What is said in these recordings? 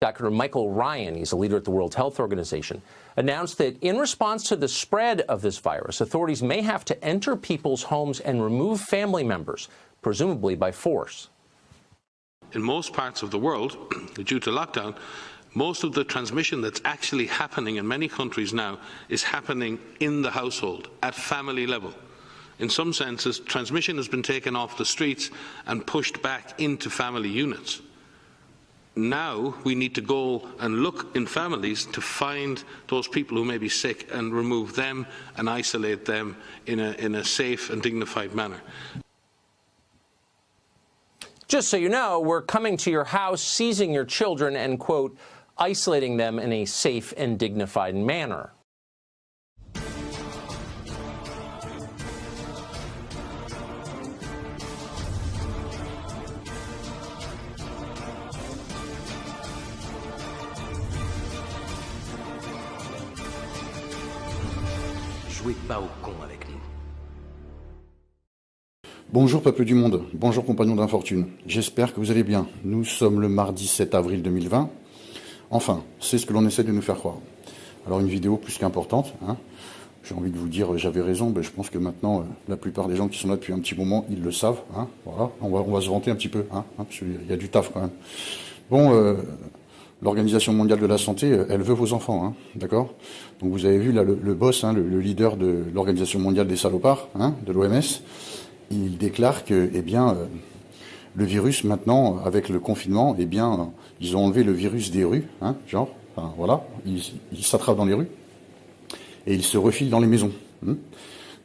Dr. Michael Ryan, he's a leader at the World Health Organization, announced that in response to the spread of this virus, authorities may have to enter people's homes and remove family members, presumably by force. In most parts of the world, due to lockdown, most of the transmission that's actually happening in many countries now is happening in the household, at family level. In some senses, transmission has been taken off the streets and pushed back into family units. Now we need to go and look in families to find those people who may be sick and remove them and isolate them in a safe and dignified manner. Just so you know, we're coming to your house, seizing your children and, quote, isolating them in a safe and dignified manner. Jouez pas au con avec nous. Bonjour peuple du monde, bonjour compagnons d'infortune, j'espère que vous allez bien. Nous sommes le mardi 7 avril 2020, enfin, c'est ce que l'on essaie de nous faire croire. Alors une vidéo plus qu'importante, hein. J'ai envie de vous dire, j'avais raison, je pense que maintenant, la plupart des gens qui sont là depuis un petit moment, ils le savent, hein. Voilà, on va se vanter un petit peu, hein, parce qu'il y a du taf quand même. Bon, l'Organisation mondiale de la santé, elle veut vos enfants, hein, d'accord? Donc vous avez vu là le boss, hein, le leader de l'Organisation mondiale des salopards, hein, de l'OMS, il déclare que, eh bien, le virus maintenant, avec le confinement, eh bien, ils ont enlevé le virus des rues, hein, genre, enfin, voilà, ils s'attrapent dans les rues et ils se refilent dans les maisons. Hein.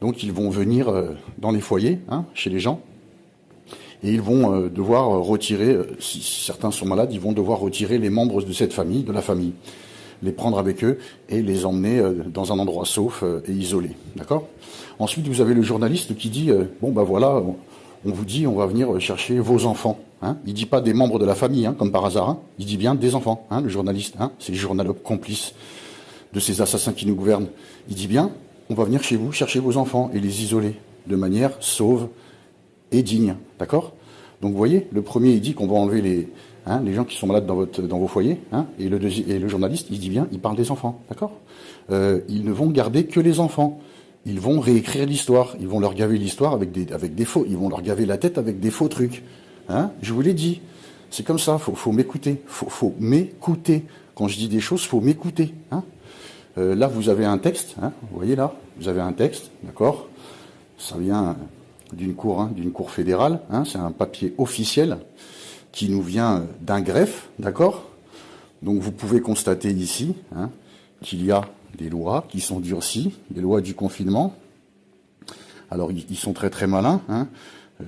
Donc ils vont venir dans les foyers, hein, chez les gens, et ils vont devoir retirer, si certains sont malades, ils vont devoir retirer les membres de cette famille, de la famille, les prendre avec eux et les emmener dans un endroit sauf et isolé, d'accord? Ensuite, vous avez le journaliste qui dit, bon ben voilà, on vous dit, on va venir chercher vos enfants. Hein. Il dit pas des membres de la famille, hein, comme par hasard, hein. Il dit bien des enfants, hein, le journaliste, hein. C'est le journaliste complice de ces assassins qui nous gouvernent. Il dit bien, on va venir chez vous chercher vos enfants et les isoler de manière sauve et digne, d'accord? Donc vous voyez, le premier il dit qu'on va enlever les gens qui sont malades dans vos foyers, hein, et le journaliste il dit bien, il parle des enfants, d'accord? Ils ne vont garder que les enfants. Ils vont réécrire l'histoire, ils vont leur gaver l'histoire avec des faux, ils vont leur gaver la tête avec des faux trucs, hein? Je vous l'ai dit, c'est comme ça, faut m'écouter, faut m'écouter. Quand je dis des choses, faut m'écouter, hein? Là vous avez un texte, hein, vous voyez là, vous avez un texte, d'accord? Ça vient d'une cour fédérale, hein, c'est un papier officiel qui nous vient d'un greffe, d'accord? Donc vous pouvez constater ici, hein, qu'il y a des lois qui sont durcies, les lois du confinement. Alors ils sont très très malins, hein.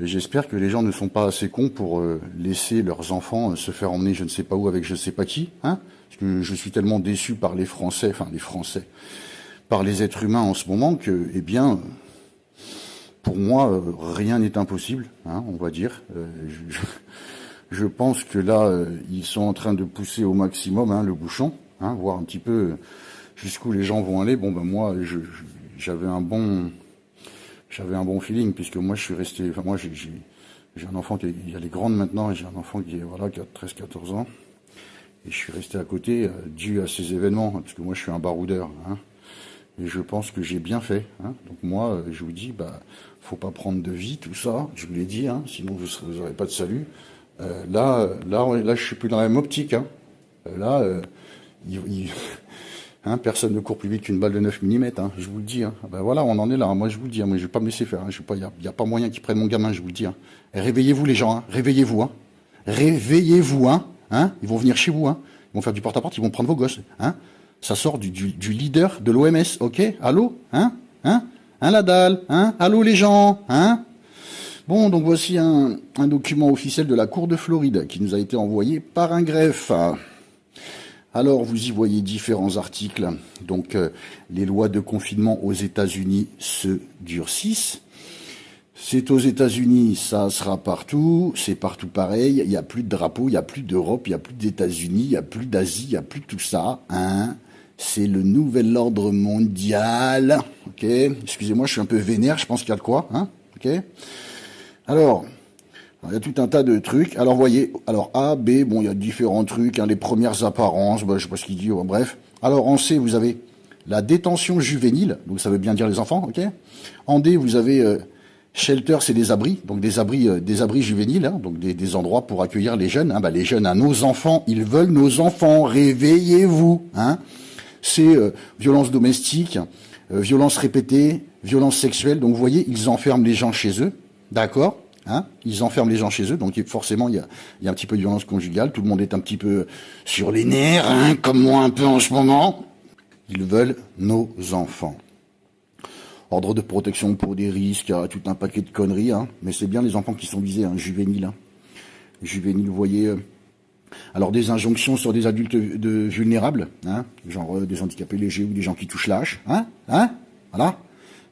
J'espère que les gens ne sont pas assez cons pour laisser leurs enfants se faire emmener je ne sais pas où avec je ne sais pas qui, hein, parce que je suis tellement déçu par les Français, par les êtres humains en ce moment que, eh bien, pour moi, rien n'est impossible, hein, on va dire. Je pense que là, ils sont en train de pousser au maximum, hein, le bouchon, hein, voir un petit peu jusqu'où les gens vont aller. Bon, ben moi, j'avais un bon feeling, puisque moi, je suis resté. Enfin, moi, j'ai un enfant elle est grande maintenant, et j'ai un enfant qui a 13-14 ans, et je suis resté à côté dû à ces événements, parce que moi, je suis un baroudeur, hein, et je pense que j'ai bien fait, hein. Donc moi, je vous dis, faut pas prendre de vie, tout ça. Je vous l'ai dit, hein, sinon vous n'aurez pas de salut. Là, je suis plus dans la même optique, hein. Là, hein, personne ne court plus vite qu'une balle de 9 mm, hein, je vous le dis. Hein. Ben voilà, on en est là. Hein. Moi, je vous le dis. Hein. Moi, je vais pas me laisser faire. Hein. Il n'y a pas moyen qu'ils prennent mon gamin, je vous le dis. Hein. Réveillez-vous, les gens. Hein. Réveillez-vous. Hein. Réveillez-vous. Hein. Hein. Ils vont venir chez vous. Hein. Ils vont faire du porte-à-porte. Ils vont prendre vos gosses. Hein. Ça sort du leader de l'OMS. Ok. Allô. Hein. Hein. Hein, la dalle. Hein. Allô, les gens. Hein. Bon, donc voici un document officiel de la Cour de Floride qui nous a été envoyé par un greffe. Alors, vous y voyez différents articles. Donc, les lois de confinement aux États-Unis se durcissent. C'est aux États-Unis, ça sera partout. C'est partout pareil. Il n'y a plus de drapeau, il n'y a plus d'Europe, il n'y a plus d'États-Unis, il n'y a plus d'Asie, il n'y a plus tout ça. Hein. C'est le nouvel ordre mondial. Ok. Excusez-moi, je suis un peu vénère. Je pense qu'il y a de quoi. Hein. Ok. Alors, Il y a tout un tas de trucs. Alors, vous voyez, alors A, B, bon, il y a différents trucs, hein, les premières apparences, bah, je sais pas ce qu'il dit, bref. Alors, en C, vous avez la détention juvénile, donc ça veut bien dire les enfants, ok. En D, vous avez shelter, c'est des abris, donc des abris juvéniles, hein, donc des endroits pour accueillir les jeunes. Hein, bah, les jeunes, hein, nos enfants, ils veulent nos enfants, réveillez-vous. Hein. C'est violence domestique, violence répétée, violence sexuelle. Donc vous voyez, ils enferment les gens chez eux, d'accord, hein, ils enferment les gens chez eux. Donc forcément, il y a un petit peu de violence conjugale. Tout le monde est un petit peu sur les nerfs, hein, comme moi un peu en ce moment. Ils veulent nos enfants. Ordre de protection pour des risques, tout un paquet de conneries, hein. Mais c'est bien les enfants qui sont visés, hein, juvéniles. Hein. Juvéniles, vous voyez. Alors des injonctions sur des adultes vulnérables, hein, genre des handicapés légers ou des gens qui touchent l'âge, hein, voilà.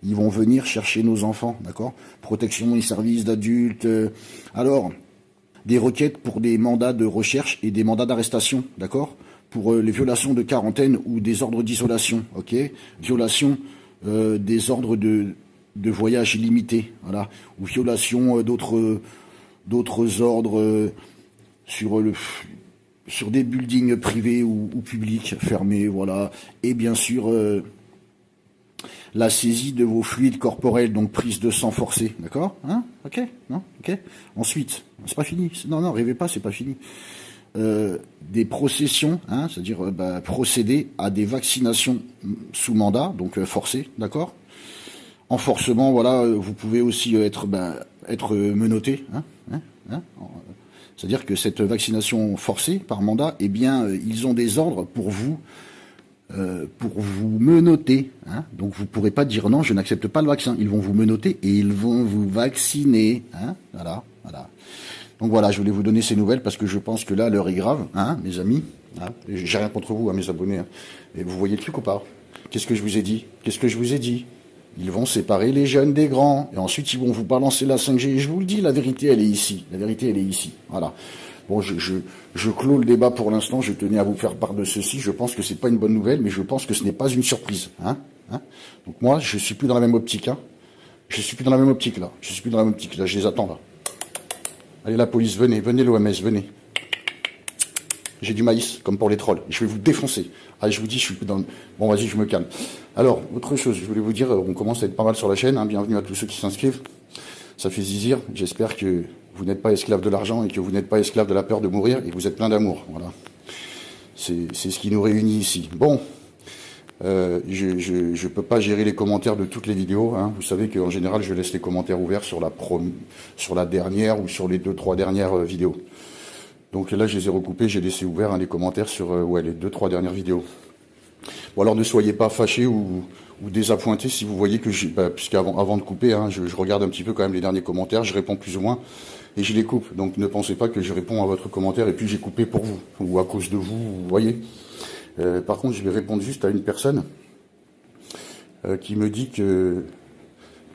Ils vont venir chercher nos enfants, d'accord. Protection et services d'adultes. Alors, des requêtes pour des mandats de recherche et des mandats d'arrestation, d'accord. Pour les violations de quarantaine ou des ordres d'isolation, ok. Violation des ordres de voyage illimité, voilà, ou violation d'autres ordres sur des buildings privés ou publics fermés, voilà, et bien sûr la saisie de vos fluides corporels, donc prise de sang forcée, d'accord, hein, ok, non, ok. Ensuite, c'est pas fini, non, rêvez pas, c'est pas fini. Des processions, hein, c'est-à-dire procéder à des vaccinations sous mandat, donc forcées, d'accord. Enforcement, voilà, vous pouvez aussi être menotté, hein. C'est-à-dire que cette vaccination forcée par mandat, eh bien, ils ont des ordres pour vous menotter, hein. Donc vous pourrez pas dire non, je n'accepte pas le vaccin. Ils vont vous menotter et ils vont vous vacciner, hein. Voilà. Donc voilà, je voulais vous donner ces nouvelles parce que je pense que là, l'heure est grave, hein, mes amis. Hein. J'ai rien contre vous, hein, mes abonnés. Hein. Et vous voyez le truc ou pas? Qu'est-ce que je vous ai dit? Ils vont séparer les jeunes des grands. Et ensuite, ils vont vous balancer la 5G. Et je vous le dis, la vérité, elle est ici. Voilà. Bon, je clôt le débat pour l'instant. Je tenais à vous faire part de ceci. Je pense que c'est pas une bonne nouvelle, mais je pense que ce n'est pas une surprise. Hein. Donc moi, je suis plus dans la même optique. Hein. Je suis plus dans la même optique, là. Je les attends, là. Allez, la police, venez, l'OMS, venez. J'ai du maïs, comme pour les trolls. Je vais vous défoncer. Allez, je vous dis, je suis dans... Bon, vas-y, je me calme. Alors, autre chose, je voulais vous dire, on commence à être pas mal sur la chaîne. Hein, bienvenue à tous ceux qui s'inscrivent. Ça fait zizir. J'espère que vous n'êtes pas esclave de l'argent et que vous n'êtes pas esclave de la peur de mourir et que vous êtes plein d'amour. Voilà. C'est ce qui nous réunit ici. Bon. Je peux pas gérer les commentaires de toutes les vidéos. Hein. Vous savez qu'en général, je laisse les commentaires ouverts sur la dernière ou sur les 2-3 dernières vidéos. Donc là, je les ai recoupés, j'ai laissé ouverts les commentaires sur les 2-3 dernières vidéos. Bon, alors ne soyez pas fâchés ou désappointés si vous voyez que puisqu'avant de couper, hein, je regarde un petit peu quand même les derniers commentaires, je réponds plus ou moins et je les coupe. Donc ne pensez pas que je réponds à votre commentaire et puis j'ai coupé pour vous ou à cause de vous, vous voyez. Par contre, je vais répondre juste à une personne qui me dit que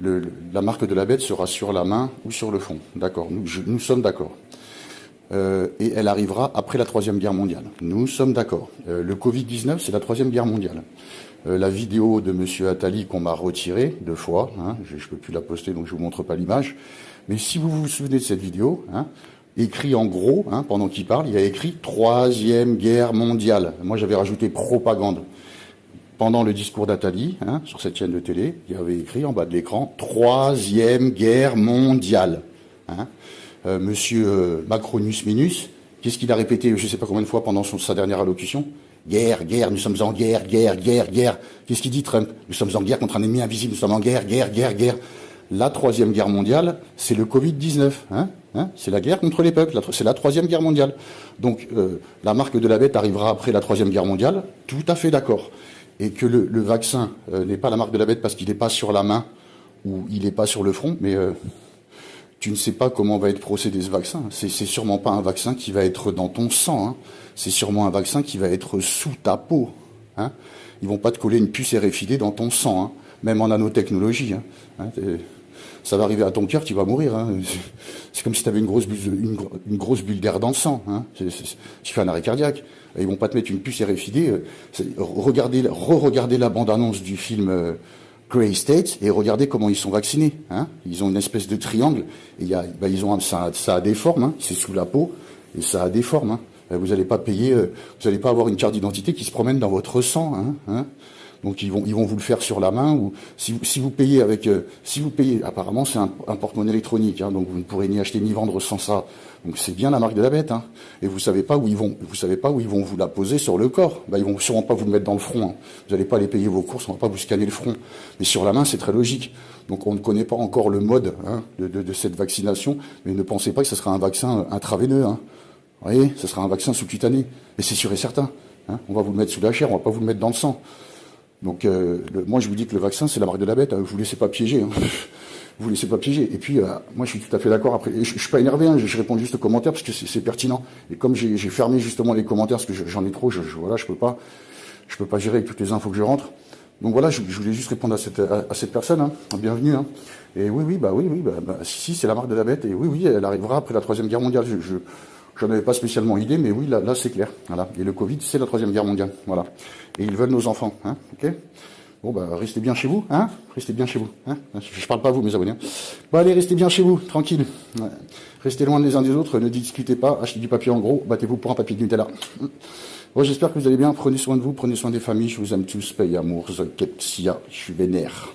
la marque de la bête sera sur la main ou sur le front. D'accord, nous sommes d'accord. Et elle arrivera après la Troisième Guerre mondiale. Nous sommes d'accord. Le Covid-19, c'est la Troisième Guerre mondiale. La vidéo de Monsieur Attali qu'on m'a retirée 2 fois, hein, je ne peux plus la poster, donc je vous montre pas l'image. Mais si vous vous souvenez de cette vidéo, hein, écrit en gros, hein, pendant qu'il parle, il a écrit Troisième Guerre mondiale. Moi, j'avais rajouté propagande. Pendant le discours d'Attali, hein, sur cette chaîne de télé, il y avait écrit en bas de l'écran Troisième Guerre mondiale. Hein. Monsieur Macronus Minus, qu'est-ce qu'il a répété, je ne sais pas combien de fois pendant sa dernière allocution? Guerre, nous sommes en guerre. Qu'est-ce qu'il dit Trump? Nous sommes en guerre contre un ennemi invisible, nous sommes en guerre. La Troisième Guerre mondiale, c'est le Covid-19. Hein, c'est la guerre contre les peuples, c'est la Troisième Guerre mondiale. Donc la marque de la bête arrivera après la Troisième Guerre mondiale, tout à fait d'accord. Et que le vaccin n'est pas la marque de la bête parce qu'il n'est pas sur la main ou il n'est pas sur le front, mais tu ne sais pas comment va être procédé ce vaccin. C'est sûrement pas un vaccin qui va être dans ton sang. Hein. C'est sûrement un vaccin qui va être sous ta peau. Hein. Ils vont pas te coller une puce RFID dans ton sang, hein. Même en nanotechnologie. Hein. Ça va arriver à ton cœur, tu vas mourir. Hein. C'est comme si tu avais une grosse bulle d'air dans le sang. Hein. Tu fais un arrêt cardiaque. Ils vont pas te mettre une puce RFID. Regardez la bande-annonce du film Grey State, et regardez comment ils sont vaccinés. Hein. Ils ont une espèce de triangle, et ils ont ça a des formes, hein. C'est sous la peau, et ça a des formes. Hein. Vous n'allez pas payer, vous n'allez pas avoir une carte d'identité qui se promène dans votre sang. Hein. Donc ils vont vous le faire sur la main, ou si vous payez apparemment c'est un porte-monnaie électronique, hein, donc vous ne pourrez ni acheter ni vendre sans ça. Donc c'est bien la marque de la bête, hein. Et vous savez pas où ils vont vous la poser sur le corps. Ils vont sûrement pas vous le mettre dans le front. Hein. Vous n'allez pas aller payer vos courses, on va pas vous scanner le front. Mais sur la main, c'est très logique. Donc on ne connaît pas encore le mode de cette vaccination, mais ne pensez pas que ce sera un vaccin intraveineux. Hein. Vous voyez, ce sera un vaccin sous-cutané. Mais c'est sûr et certain. Hein. On va vous le mettre sous la chair, on va pas vous le mettre dans le sang. Donc moi je vous dis que le vaccin c'est la marque de la bête, vous laissez pas piéger, hein. Vous laissez pas piéger. Et puis moi je suis tout à fait d'accord. Après, je suis pas énervé, hein, je réponds juste aux commentaires parce que c'est pertinent. Et comme j'ai fermé justement les commentaires parce que j'en ai trop, voilà, je peux pas gérer avec toutes les infos que je rentre. Donc voilà, je voulais juste répondre à cette personne, hein. Bienvenue. Hein. Et oui, si c'est la marque de la bête. Et oui, elle arrivera après la 3e guerre mondiale. J'en avais pas spécialement idée, mais oui, là c'est clair. Voilà. Et le Covid, c'est la 3e guerre mondiale. Voilà. Et ils veulent nos enfants. Hein, ok. Bon, restez bien chez vous. Hein. Restez bien chez vous. Hein. Je parle pas à vous, mes abonnés. Bon, allez, restez bien chez vous, tranquille. Ouais. Restez loin les uns des autres, ne discutez pas, achetez du papier en gros, battez-vous pour un papier de Nutella. Bon, j'espère que vous allez bien. Prenez soin de vous, prenez soin des familles. Je vous aime tous. Paye amour, Zolkepsia. Je suis vénère.